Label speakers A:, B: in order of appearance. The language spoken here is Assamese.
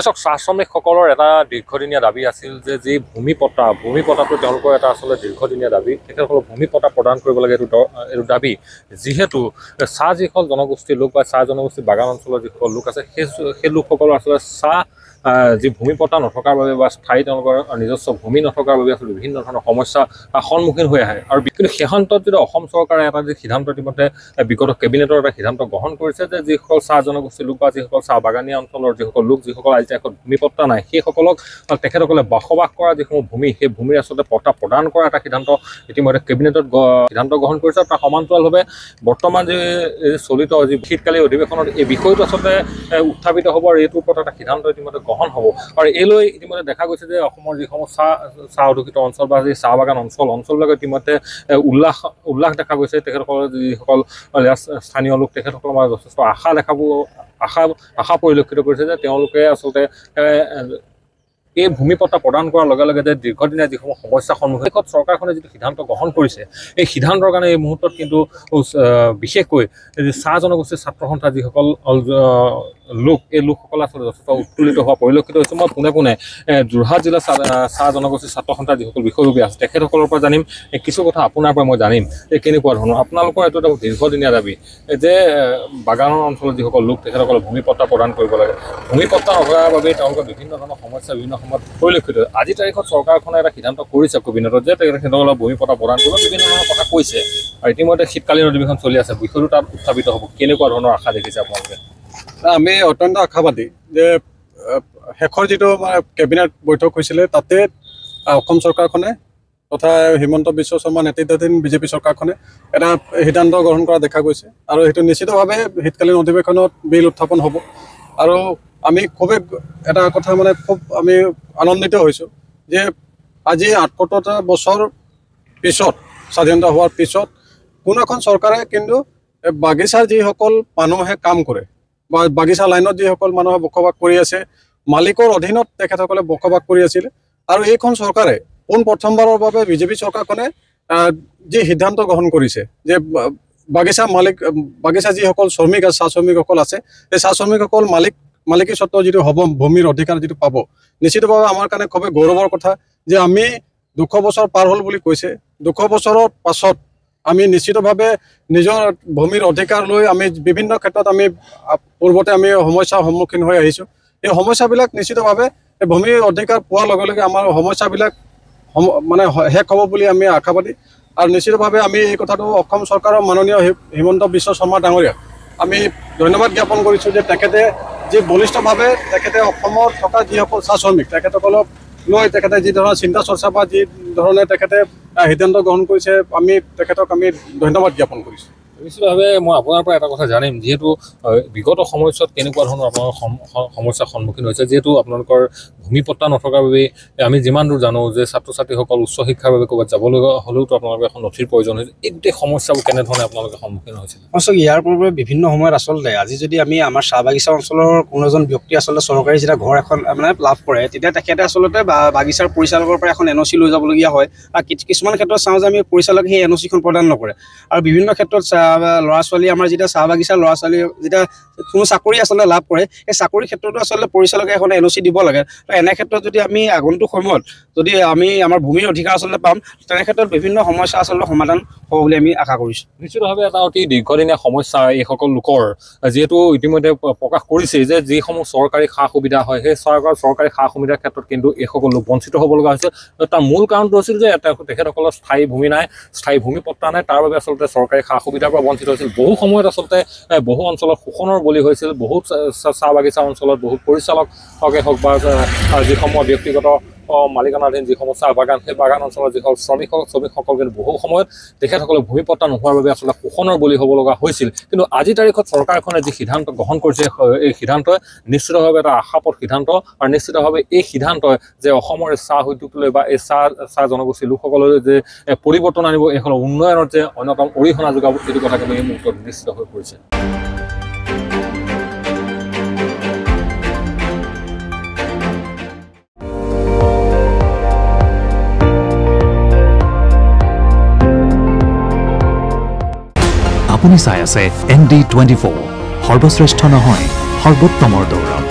A: চাহ শ্ৰমিকসকলৰ এটা দীৰ্ঘদিনীয়া দাবী আছিল যে যি ভূমি পট্টাটো তেওঁলোকৰ এটা আচলতে দীৰ্ঘদিনীয়া দাবী তেখেতসকলক ভূমি পট্টা প্ৰদান কৰিব লাগে এইটো দাবী যিহেতু চাহ যিসকল জনগোষ্ঠীৰ লোক বা চাহ জনগোষ্ঠীৰ বাগান অঞ্চলৰ যিসকল লোক আছে সেই লোকসকলৰ আচলতে চাহ যি ভূমি পট্টা নথকাৰ বাবে বা স্থায়ী তেওঁলোকৰ নিজস্ব ভূমি নথকাৰ বাবে আচলতে বিভিন্ন ধৰণৰ সমস্যা সন্মুখীন হৈ আহে আৰু কিন্তু শেষান্তত যদি অসম চৰকাৰে এটা যি সিদ্ধান্ত ইতিমধ্যে বিগত কেবিনেটৰ এটা সিদ্ধান্ত গ্ৰহণ কৰিছে যে যিসকল চাহ জনগোষ্ঠীৰ লোক বা যিসকল চাহ বাগানীয়া অঞ্চলৰ যিসকল লোক যিসকল আজি এখন ভূমি পট্টা নাই সেইসকলক তেখেতসকলে বসবাস কৰা যিসমূহ ভূমি সেই ভূমিৰ আচলতে পট্টা প্ৰদান কৰা এটা সিদ্ধান্ত ইতিমধ্যে কেবিনেটত সিদ্ধান্ত গ্ৰহণ কৰিছে তাৰ সমান্তৰালভাৱে বৰ্তমান যি চলিত যি শীতকালীন অধিৱেশনত এই বিষয়টো আচলতে উত্থাপিত হ'ব আৰু এইটোৰ ওপৰত এটা সিদ্ধান্ত ইতিমধ্যে গ্ৰহণ হ'ব আৰু এইলৈ ইতিমধ্যে দেখা গৈছে যে অসমৰ যিসমূহ চাহ অধিকৃত অঞ্চল বা যি চাহ বাগান অঞ্চলবিলাকত ইতিমধ্যে উল্লাস দেখা গৈছে তেখেতসকলৰ যিসকল স্থানীয় লোক তেখেতসকলৰ মাজত যথেষ্ট আশা পৰিলক্ষিত কৰিছে যে তেওঁলোকে আচলতে এই ভূমি পট্টা প্ৰদান কৰাৰ লগে লগে যে দীৰ্ঘদিনীয়া যিসমূহ সমস্যাৰ সন্মুখীন চৰকাৰখনে যিটো সিদ্ধান্ত গ্ৰহণ কৰিছে এই সিদ্ধান্তৰ কাৰণে এই মুহূৰ্তত কিন্তু বিশেষকৈ চাহ জনগোষ্ঠীৰ ছাত্ৰ সন্থা যিসকল লোক এই লোকসকল আচলতে যথেষ্ট উৎফুল্লিত হোৱা পৰিলক্ষিত হৈছে মই পোনে যোৰহাট জিলা চাহ জনগোষ্ঠীৰ ছাত্ৰ সন্থাৰ যিসকল বিষয়ববী আছে তেখেতসকলৰ পৰা জানিম কিছু কথা আপোনাৰ পৰা মই জানিম যে কেনেকুৱা ধৰণৰ আপোনালোকৰ এইটো এটা দীৰ্ঘদিনীয়া দাবী যে বাগানৰ অঞ্চলত যিসকল লোক তেখেতসকলে ভূমি পট্টা প্ৰদান কৰিব লাগে ভূমি পট্টা নথকাৰ বাবে তেওঁলোকৰ বিভিন্ন ধৰণৰ সমস্যা বিভিন্ন সময়ত পৰিলক্ষিত আজি তাৰিখত চৰকাৰখনে এটা সিদ্ধান্ত কৰিছে কেবিনেটত যে তেখেতসকলক ভূমি পট্টা প্ৰদান কৰিব বিভিন্ন ধৰণৰ কথা কৈছে আৰু ইতিমধ্যে শীতকালীন অধিৱেশন চলি আছে বিষয়টো তাত উত্থাপিত হ'ব কেনেকুৱা ধৰণৰ আশা দেখিছে আপোনালোকে
B: আমি অত্যন্ত আশাবাদী যে শেষৰ যিটো কেবিনেট বৈঠক হৈছিলে তাতে অসম চৰকাৰখনে তথা হিমন্ত বিশ্ব শৰ্মা নেতৃত্বাধীন বিজেপি চৰকাৰখনে এটা সিদ্ধান্ত গ্ৰহণ কৰা দেখা গৈছে আৰু সেইটো নিশ্চিতভাৱে শীতকালীন অধিৱেশনত বিল উত্থাপন হ'ব আৰু আমি খুবেই এটা কথা খুব আমি আনন্দিত হৈছোঁ যে আজি ৭৮টা বছৰ পিছত স্বাধীনতা হোৱাৰ পিছত কোনো এখন চৰকাৰে কিন্তু বাগিচাৰ যিসকল মানুহে কাম কৰে বা বাগিচা লাইনত যিসকল মানুহে বসবাস কৰি আছে মালিকৰ অধীনত তেখেতসকলে বসবাস কৰি আছিল আৰু এইখন চৰকাৰে প্ৰথমবাৰৰ বাবে বিজেপি চৰকাৰখনে যি সিদ্ধান্ত গ্ৰহণ কৰিছে যে বাগিচা যিসকল শ্ৰমিক আছে চাহ শ্ৰমিকসকল আছে সেই চাহ শ্ৰমিকসকল মালিকী স্বত্ব যিটো হ'ব ভূমিৰ অধিকাৰ যিটো পাব নিশ্চিতভাৱে আমাৰ কাৰণে খুবেই গৌৰৱৰ কথা যে আমি ২০০ বছৰ পাৰ হ'ল বুলি কৈছে ২০০ বছৰৰ পাছত আমি নিশ্চিতভাৱে নিজৰ ভূমিৰ অধিকাৰ লৈ আমি বিভিন্ন ক্ষেত্ৰত আমি পূৰ্বতে আমি সমস্যাৰ সন্মুখীন হৈ আহিছোঁ এই সমস্যাবিলাক নিশ্চিতভাৱে এই ভূমিৰ অধিকাৰ পোৱাৰ লগে লগে আমাৰ সমস্যাবিলাক শেষ হ'ব বুলি আমি আশাবাদী আৰু নিশ্চিতভাৱে আমি এই কথাটো অসম চৰকাৰৰ মাননীয় হিমন্ত বিশ্ব শৰ্মা ডাঙৰীয়াক আমি ধন্যবাদ জ্ঞাপন কৰিছোঁ যে তেখেতে যি বলিষ্ঠভাৱে তেখেতে অসমত থকা যিসকল চাহ শ্ৰমিক তেখেতসকলক লৈ তেখেতে যি ধৰণৰ চিন্তা চৰ্চা বা যি ধৰণে তেখেতে সিদ্ধান্ত গ্ৰহণ কৰিছে আমি তেখেতক আমি ধন্যবাদ জ্ঞাপন কৰিছোঁ
A: নিশ্চিতভাৱে মই আপোনাৰ পৰা এটা কথা জানিম যিহেতু বিগত সময়ছোৱাত কেনেকুৱা ধৰণৰ আপোনালোকৰ সমস্যাৰ সন্মুখীন হৈছে যিহেতু আপোনালোকৰ ভূমি পট্টা নথকাৰ বাবে আমি যিমান দূৰ জানো যে ছাত্ৰ ছাত্ৰীসকল উচ্চ শিক্ষাৰ বাবে ক'ৰবাত যাবলৈ হ'লেওতো আপোনালোকে এখন নথিৰ প্ৰয়োজন হৈছে এই গোটেই সমস্যাবোৰ কেনেধৰণে আপোনালোকে সন্মুখীন হৈছিল
C: সঁচাকৈ ইয়াৰ পূৰ্বে বিভিন্ন সময়ত আচলতে আজি যদি আমি আমাৰ চাহ বাগিচা অঞ্চলৰ কোনো এজন ব্যক্তি আচলতে চৰকাৰী যেতিয়া ঘৰ এখন লাভ কৰে তেতিয়া তেখেতে আচলতে বাগিচাৰ পৰিচালকৰ পৰা এখন NOC লৈ যাবলগীয়া হয় আৰু কিছুমান ক্ষেত্ৰত চাওঁ যে আমি পৰিচালকে সেই NOCখন প্ৰদান নকৰে আৰু বিভিন্ন ক্ষেত্ৰত ল'ৰা ছোৱালী আমাৰ যেতিয়া চাহ বাগিচাৰ ল'ৰা ছোৱালী যেতিয়া কোনো চাকৰি আচলতে লাভ কৰে সেই চাকৰিৰ ক্ষেত্ৰতো আচলতে পৰিচালকে এখন NOC দিব লাগে এনে ক্ষেত্ৰত যদি আমি আগন্তুক সময়ত যদি আমি আমাৰ ভূমিৰ অধিকাৰ আচলতে পাম তেনে ক্ষেত্ৰত বিভিন্ন সমস্যা আচলতে সমাধান হ'ব বুলি আমি আশা কৰিছোঁ
A: নিশ্চিতভাৱে এটা অতি দীৰ্ঘদিনীয়া সমস্যা এইসকল লোকৰ যিহেতু ইতিমধ্যে প্ৰকাশ কৰিছে যে যিসমূহ চৰকাৰী সা সুবিধা হয় সেই চৰকাৰী সা সুবিধাৰ ক্ষেত্ৰত কিন্তু এইসকল লোক বঞ্চিত হ'ব লগা হৈছে তাৰ মূল কাৰণটো আছিল যে তেখেতসকলৰ স্থায়ী ভূমি নাই স্থায়ী ভূমি পট্টা নাই তাৰ বাবে আচলতে চৰকাৰী সা সুবিধাৰ পৰা বঞ্চিত হৈছিল বহু সময়ত আচলতে বহু অঞ্চলত শোষণৰ বলি হৈছিল বহুত চাহ বাগিচা অঞ্চলত বহুত পৰিচালকে হওক বা যিসমূহ ব্যক্তিগত মালিকানাধীন যিসমূহ চাহ বাগান সেই বাগান অঞ্চলৰ যিসকল শ্ৰমিকসকল কিন্তু বহু সময়ত তেখেতসকলে ভূমি পট্টা নোহোৱাৰ বাবে আচলতে শোষণৰ বলি হ'ব লগা হৈছিল কিন্তু আজি তাৰিখত চৰকাৰখনে যি সিদ্ধান্ত গ্ৰহণ কৰিছে এই সিদ্ধান্তই নিশ্চিতভাৱে এটা আশাপথ সিদ্ধান্ত আৰু নিশ্চিতভাৱে এই সিদ্ধান্তই যে অসমৰ চাহ উদ্যোগটোলৈ বা এই চাহ জনগোষ্ঠীৰ লোকসকললৈ যে পৰিৱৰ্তন আনিব এইখন উন্নয়নৰ যে অন্যতম অৰিহণা যোগাব এইটো কথা কিন্তু এই মুহূৰ্তত নিশ্চিত হৈ পৰিছে
D: আপুনি চাই আছে ND24 সৰ্বশ্ৰেষ্ঠ নহয় সৰ্বোত্তমৰ দৌৰ